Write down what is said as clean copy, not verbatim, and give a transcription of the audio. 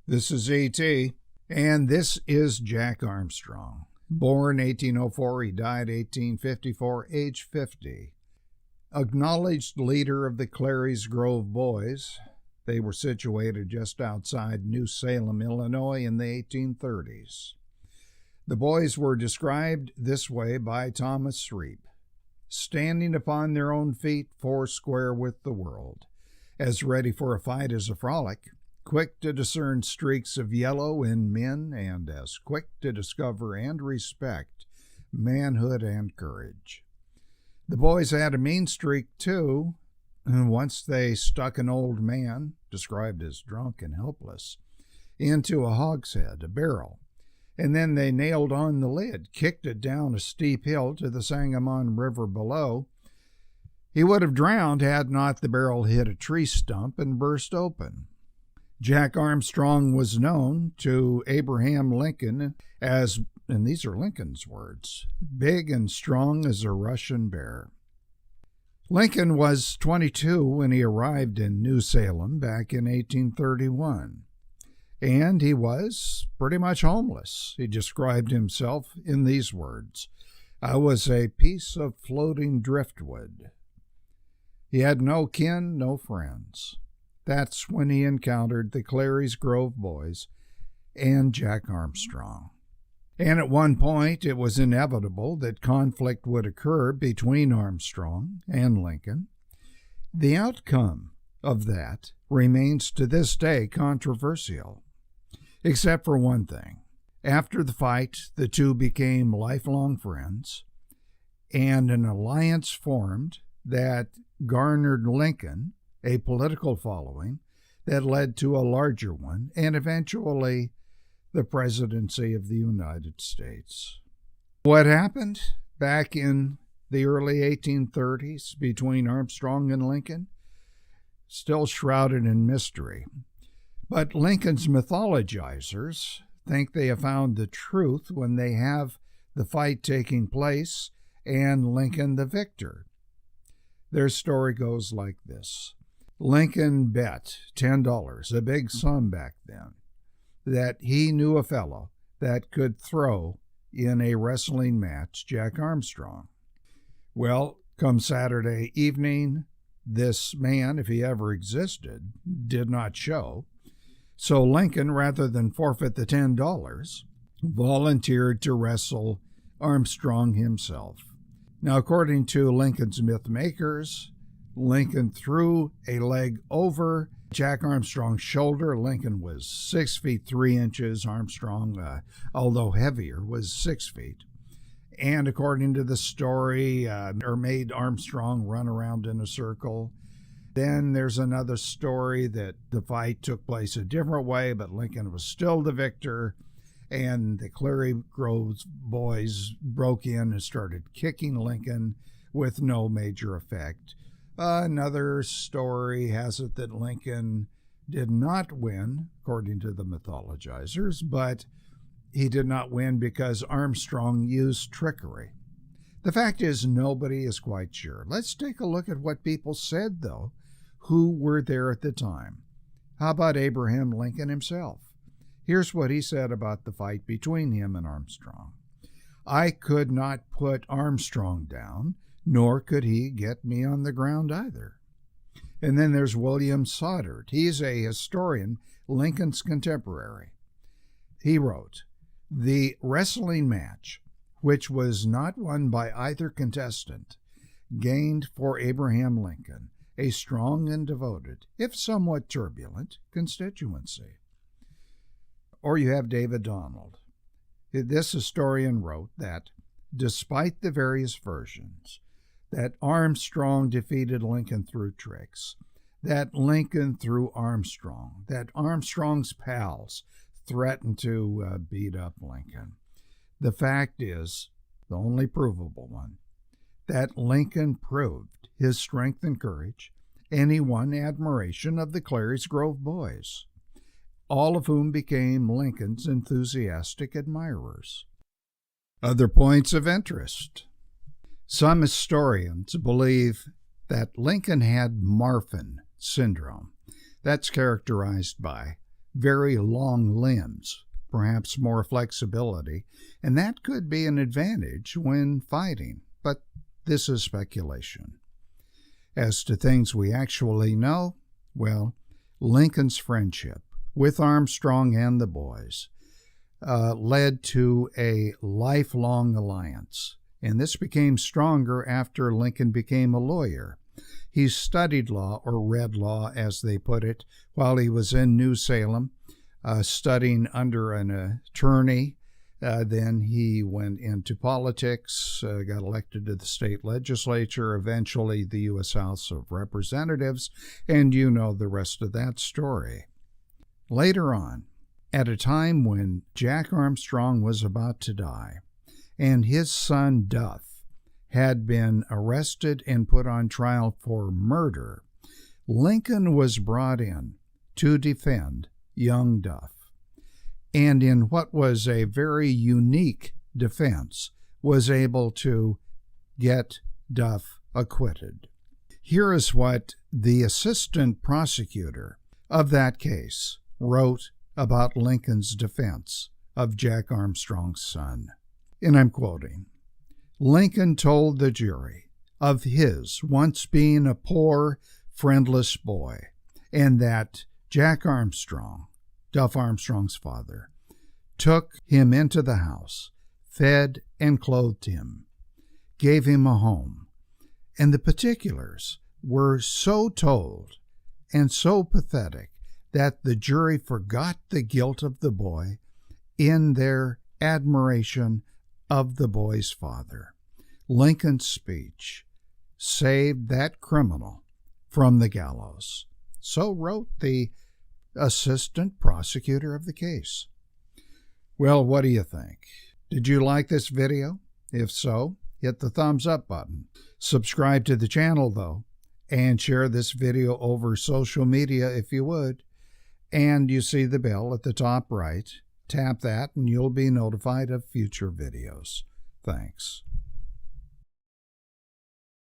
This is E.T., and this is Jack Armstrong. Born 1804, he died 1854, age 50. Acknowledged leader of the Clary's Grove Boys. They were situated just outside New Salem, Illinois in the 1830s. The boys were described this way by Thomas Reap: standing upon their own feet, foursquare with the world, as ready for a fight as a frolic, quick to discern streaks of yellow in men, and as quick to discover and respect manhood and courage. The boys had a mean streak, too, and once they stuck an old man, described as drunk and helpless, into a hogshead, a barrel, and then they nailed on the lid, kicked it down a steep hill to the Sangamon River below. He would have drowned had not the barrel hit a tree stump and burst open. Jack Armstrong was known to Abraham Lincoln as, and these are Lincoln's words, big and strong as a Russian bear. Lincoln was 22 when he arrived in New Salem back in 1831, and he was pretty much homeless. He described himself in these words: "I was a piece of floating driftwood." He had no kin, no friends. That's when he encountered the Clary's Grove Boys and Jack Armstrong. And at one point, it was inevitable that conflict would occur between Armstrong and Lincoln. The outcome of that remains to this day controversial, except for one thing. After the fight, the two became lifelong friends, and an alliance formed that garnered Lincoln a political following that led to a larger one, and eventually the presidency of the United States. What happened back in the early 1830s between Armstrong and Lincoln? Still shrouded in mystery. But Lincoln's mythologizers think they have found the truth when they have the fight taking place and Lincoln the victor. Their story goes like this. Lincoln bet $10, a big sum back then, that he knew a fellow that could throw in a wrestling match Jack Armstrong. Well, come Saturday evening, this man, if he ever existed, did not show. So Lincoln, rather than forfeit the $10, volunteered to wrestle Armstrong himself. Now, according to Lincoln's myth makers, Lincoln threw a leg over Jack Armstrong's shoulder. Lincoln was 6 feet 3 inches. Armstrong, although heavier, was 6 feet. And according to the story, made Armstrong run around in a circle. Then there's another story that the fight took place a different way, but Lincoln was still the victor, and the Clary Grove Boys broke in and started kicking Lincoln with no major effect. Another story has it that Lincoln did not win, according to the mythologizers, but he did not win because Armstrong used trickery. The fact is, nobody is quite sure. Let's take a look at what people said, though, who were there at the time. How about Abraham Lincoln himself? Here's what he said about the fight between him and Armstrong. "I could not put Armstrong down, nor could he get me on the ground either." And then there's William Soddard. He's a historian, Lincoln's contemporary. He wrote, "The wrestling match, which was not won by either contestant, gained for Abraham Lincoln a strong and devoted, if somewhat turbulent, constituency." Or you have David Donald. This historian wrote that, despite the various versions, that Armstrong defeated Lincoln through tricks, that Lincoln threw Armstrong, that Armstrong's pals threatened to beat up Lincoln. The fact is, the only provable one, that Lincoln proved his strength and courage, and he won admiration of the Clary's Grove Boys, all of whom became Lincoln's enthusiastic admirers. Other points of interest. Some historians believe that Lincoln had Marfan syndrome. That's characterized by very long limbs, perhaps more flexibility, and that could be an advantage when fighting, but this is speculation. As to things we actually know, well, Lincoln's friendship with Armstrong and the boys led to a lifelong alliance, and this became stronger after Lincoln became a lawyer. He studied law, or read law as they put it, while he was in New Salem, studying under an attorney. Then he went into politics, got elected to the state legislature, eventually the U.S. House of Representatives, and you know the rest of that story. Later on, at a time when Jack Armstrong was about to die, and his son Duff had been arrested and put on trial for murder, Lincoln was brought in to defend young Duff, and in what was a very unique defense, was able to get Duff acquitted. Here is what the assistant prosecutor of that case wrote about Lincoln's defense of Jack Armstrong's son. And I'm quoting, "Lincoln told the jury of his once being a poor, friendless boy, and that Jack Armstrong, Duff Armstrong's father, took him into the house, fed and clothed him, gave him a home, and the particulars were so told and so pathetic that the jury forgot the guilt of the boy in their admiration of the boy's father. Lincoln's speech saved that criminal from the gallows." So wrote the assistant prosecutor of the case. Well, what do you think? Did you like this video? If so, hit the thumbs up button. Subscribe to the channel, though, and share this video over social media if you would. And you see the bell at the top right. Tap that and you'll be notified of future videos. Thanks.